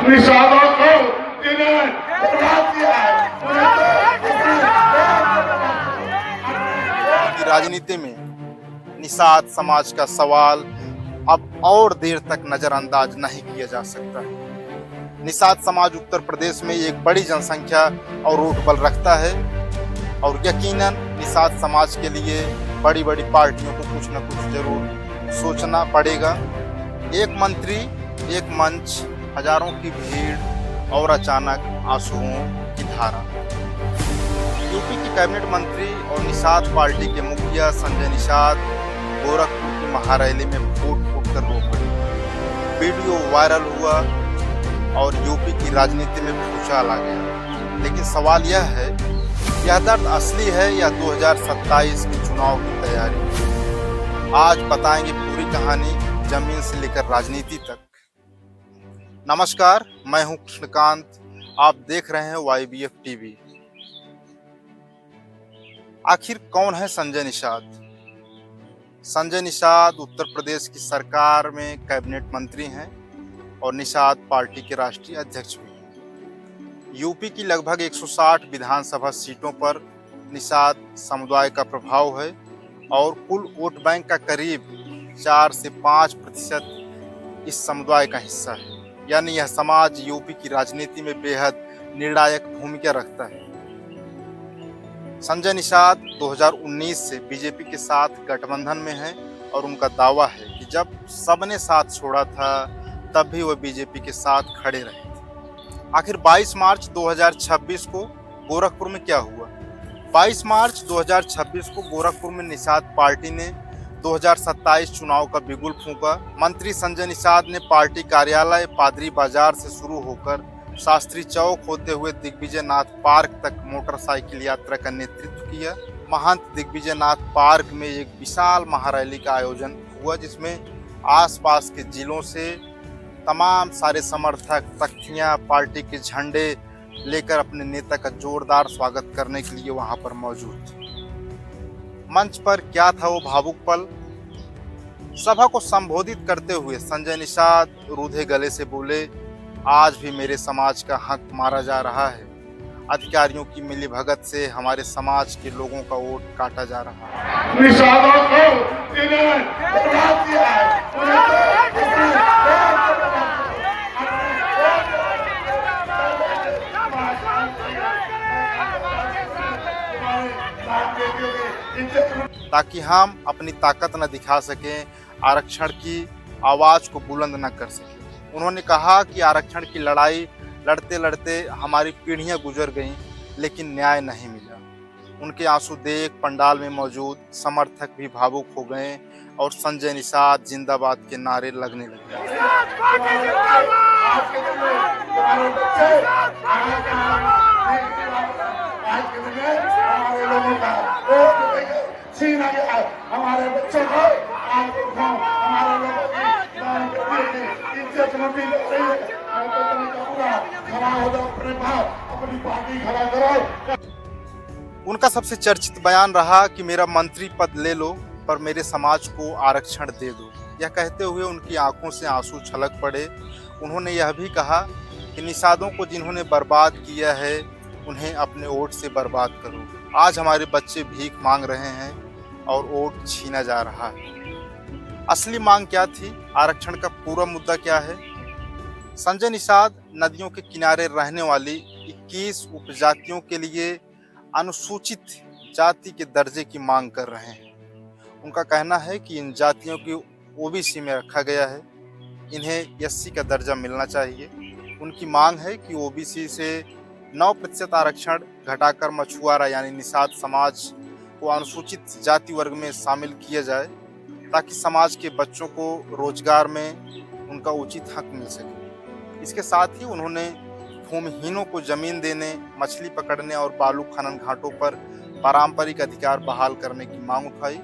निषादों को जिन्हें बर्बाद किया है की राजनीति में निषाद समाज का सवाल अब और देर तक नजरअंदाज नहीं किया जा सकता है। निषाद समाज उत्तर प्रदेश में एक बड़ी जनसंख्या और वोट बल रखता है और यकीनन निषाद समाज के लिए बड़ी बड़ी पार्टियों को कुछ न कुछ जरूर सोचना पड़ेगा। एक मंत्री, एक मंच, हजारों की भीड़ और अचानक आंसुओं की धारा। यूपी की कैबिनेट मंत्री और निषाद पार्टी के मुखिया संजय निषाद गोरखपुर की महारैली में फूट फूट कर रो पड़े। वीडियो वायरल हुआ और यूपी की राजनीति में भूचाल आ गया। लेकिन सवाल यह है, यह दर्द असली है या 2027 के चुनाव की तैयारी? आज बताएंगे पूरी कहानी, जमीन से लेकर राजनीति तक। नमस्कार, मैं हूं कृष्णकांत, आप देख रहे हैं YBF टीवी। आखिर कौन है संजय निषाद? संजय निषाद उत्तर प्रदेश की सरकार में कैबिनेट मंत्री हैं और निषाद पार्टी के राष्ट्रीय अध्यक्ष भी हैं। यूपी की लगभग 160 विधानसभा सीटों पर निषाद समुदाय का प्रभाव है और कुल वोट बैंक का करीब 4 से 5% इस समुदाय का हिस्सा है। यानी यह समाज यूपी की राजनीति में बेहद निर्णायक भूमिका रखता है। संजय निषाद 2019 से बीजेपी के साथ गठबंधन में हैं और उनका दावा है कि जब सबने साथ छोड़ा था तब भी वह बीजेपी के साथ खड़े रहे थे। आखिर 22 मार्च 2026 को गोरखपुर में क्या हुआ? 22 मार्च 2026 को गोरखपुर में निषाद पार्टी ने 2027 चुनाव का बिगुल फूंका। मंत्री संजय निषाद ने पार्टी कार्यालय पादरी बाजार से शुरू होकर शास्त्री चौक होते हुए दिग्विजयनाथ पार्क तक मोटरसाइकिल यात्रा का नेतृत्व किया। महंत दिग्विजयनाथ पार्क में एक विशाल महारैली का आयोजन हुआ, जिसमें आसपास के जिलों से तमाम सारे समर्थक तख्तियां, पार्टी के झंडे लेकर अपने नेता का जोरदार स्वागत करने के लिए वहां पर मौजूद थे। मंच पर क्या था वो भावुक पल? सभा को संबोधित करते हुए संजय निषाद रूधे गले से बोले, आज भी मेरे समाज का हक मारा जा रहा है। अधिकारियों की मिलीभगत से हमारे समाज के लोगों का वोट काटा जा रहा है। निषादों को जिन्हें बर्बाद किया है ताकि हम अपनी ताकत न दिखा सकें, आरक्षण की आवाज को बुलंद न कर सकें। उन्होंने कहा कि आरक्षण की लड़ाई लड़ते लड़ते हमारी पीढ़ियां गुजर गईं, लेकिन न्याय नहीं मिला। उनके आंसू देख पंडाल में मौजूद समर्थक भी भावुक हो गए और संजय निषाद जिंदाबाद के नारे लगने लगे। हमारे बच्चों को हमारे लोगों की इज्जत न मिल रही है। खड़ा हो जाओ, अपनी पार्टी खड़ा करो। उनका सबसे चर्चित बयान रहा कि मेरा मंत्री पद ले लो पर मेरे समाज को आरक्षण दे दो। यह कहते हुए उनकी आंखों से आंसू छलक पड़े। उन्होंने यह भी कहा कि निषादों को जिन्होंने बर्बाद किया है उन्हें अपने वोट से बर्बाद करो। आज हमारे बच्चे भीख मांग रहे हैं और वोट छीना जा रहा है। असली मांग क्या थी? आरक्षण का पूरा मुद्दा क्या है? संजय निषाद नदियों के किनारे रहने वाली 21 उपजातियों के लिए अनुसूचित जाति के दर्जे की मांग कर रहे हैं। उनका कहना है कि इन जातियों को ओबीसी में रखा गया है, इन्हें एससी का दर्जा मिलना चाहिए। उनकी मांग है कि ओबीसी से 9% आरक्षण घटाकर मछुआरा यानी निषाद समाज को अनुसूचित जाति वर्ग में शामिल किया जाए, ताकि समाज के बच्चों को रोजगार में उनका उचित हक मिल सके। इसके साथ ही उन्होंने भूमिहीनों को जमीन देने, मछली पकड़ने और बालू खनन घाटों पर पारंपरिक अधिकार बहाल करने की मांग उठाई।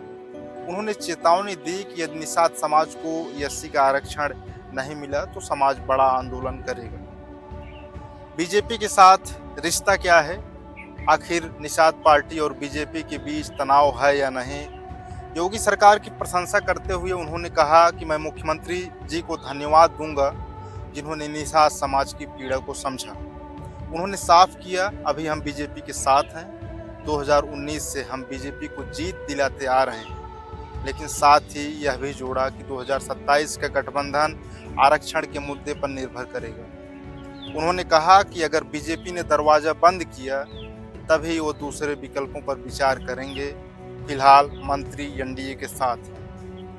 उन्होंने चेतावनी दी कि यदि निषाद समाज को एससी का आरक्षण नहीं मिला तो समाज बड़ा आंदोलन करेगा। बीजेपी के साथ रिश्ता क्या है? आखिर निषाद पार्टी और बीजेपी के बीच तनाव है या नहीं? योगी सरकार की प्रशंसा करते हुए उन्होंने कहा कि मैं मुख्यमंत्री जी को धन्यवाद दूंगा जिन्होंने निषाद समाज की पीड़ा को समझा। उन्होंने साफ किया, अभी हम बीजेपी के साथ हैं, 2019 से हम बीजेपी को जीत दिलाते आ रहे हैं। लेकिन साथ ही यह भी जोड़ा कि 2027 का गठबंधन आरक्षण के मुद्दे पर निर्भर करेगा। उन्होंने कहा कि अगर बीजेपी ने दरवाजा बंद किया तभी वो दूसरे विकल्पों पर विचार करेंगे। फिलहाल मंत्री एनडीए के साथ।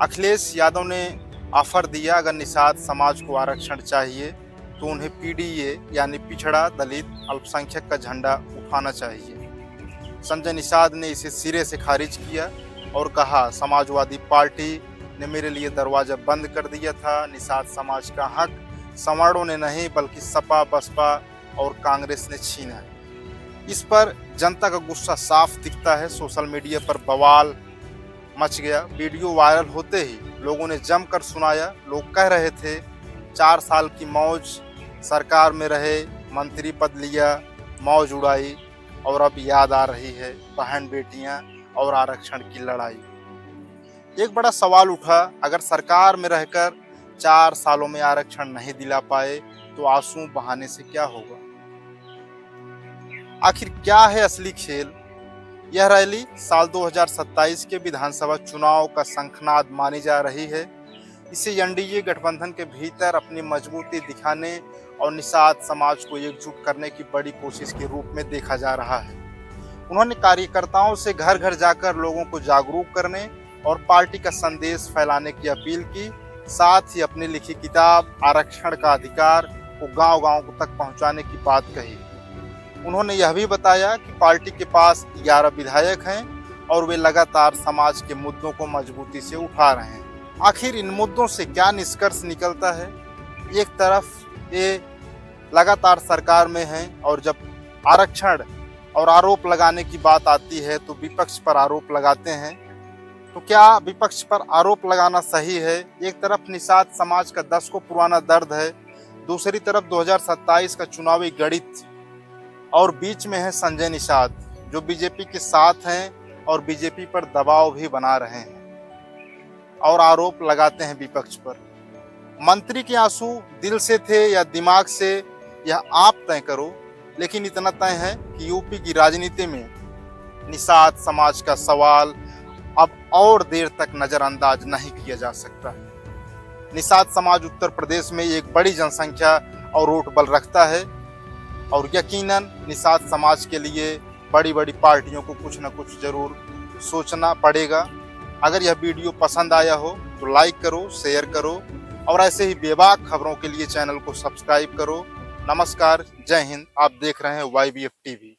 अखिलेश यादव ने ऑफर दिया, अगर निषाद समाज को आरक्षण चाहिए तो उन्हें पीडीए यानी पिछड़ा दलित अल्पसंख्यक का झंडा उठाना चाहिए। संजय निषाद ने इसे सिरे से खारिज किया और कहा, समाजवादी पार्टी ने मेरे लिए दरवाजा बंद कर दिया था। निषाद समाज का हक सवर्णों ने नहीं बल्कि सपा, बसपा और कांग्रेस ने छीना है। इस पर जनता का गुस्सा साफ दिखता है। सोशल मीडिया पर बवाल मच गया। वीडियो वायरल होते ही लोगों ने जमकर सुनाया। लोग कह रहे थे 4 साल की मौज, सरकार में रहे, मंत्री पद लिया, मौज उड़ाई और अब याद आ रही है बहन बेटियां और आरक्षण की लड़ाई। एक बड़ा सवाल उठा, अगर सरकार में रहकर 4 सालों में आरक्षण नहीं दिला पाए तो आंसू बहाने से क्या होगा? आखिर क्या है असली खेल? यह रैली साल 2027 के विधानसभा चुनाव का शंखनाद मानी जा रही है। इसे एनडीए गठबंधन के भीतर अपनी मजबूती दिखाने और निषाद समाज को एकजुट करने की बड़ी कोशिश के रूप में देखा जा रहा है। उन्होंने कार्यकर्ताओं से घर घर जाकर लोगों को जागरूक करने और पार्टी का संदेश फैलाने की अपील की। साथ ही अपनी लिखी किताब आरक्षण का अधिकार को गांव-गांव तक पहुंचाने की बात कही। उन्होंने यह भी बताया कि पार्टी के पास 11 विधायक हैं और वे लगातार समाज के मुद्दों को मजबूती से उठा रहे हैं। आखिर इन मुद्दों से क्या निष्कर्ष निकलता है? एक तरफ ये लगातार सरकार में हैं और जब आरक्षण और आरोप लगाने की बात आती है तो विपक्ष पर आरोप लगाते हैं। तो क्या विपक्ष पर आरोप लगाना सही है? एक तरफ निषाद समाज का 10 को पुराना दर्द है, दूसरी तरफ 2027 का चुनावी गणित और बीच में है संजय निषाद जो बीजेपी के साथ हैं और बीजेपी पर दबाव भी बना रहे हैं और आरोप लगाते हैं विपक्ष पर। मंत्री के आंसू दिल से थे या दिमाग से, यह आप तय करो। लेकिन इतना तय है कि यूपी की राजनीति में निषाद समाज का सवाल अब और देर तक नजरअंदाज नहीं किया जा सकता। निषाद समाज उत्तर प्रदेश में एक बड़ी जनसंख्या और वोट बल रखता है और यकीनन निषाद समाज के लिए बड़ी बड़ी पार्टियों को कुछ न कुछ जरूर सोचना पड़ेगा। अगर यह वीडियो पसंद आया हो तो लाइक करो, शेयर करो और ऐसे ही बेबाक खबरों के लिए चैनल को सब्सक्राइब करो। नमस्कार, जय हिंद। आप देख रहे हैं YBF TV।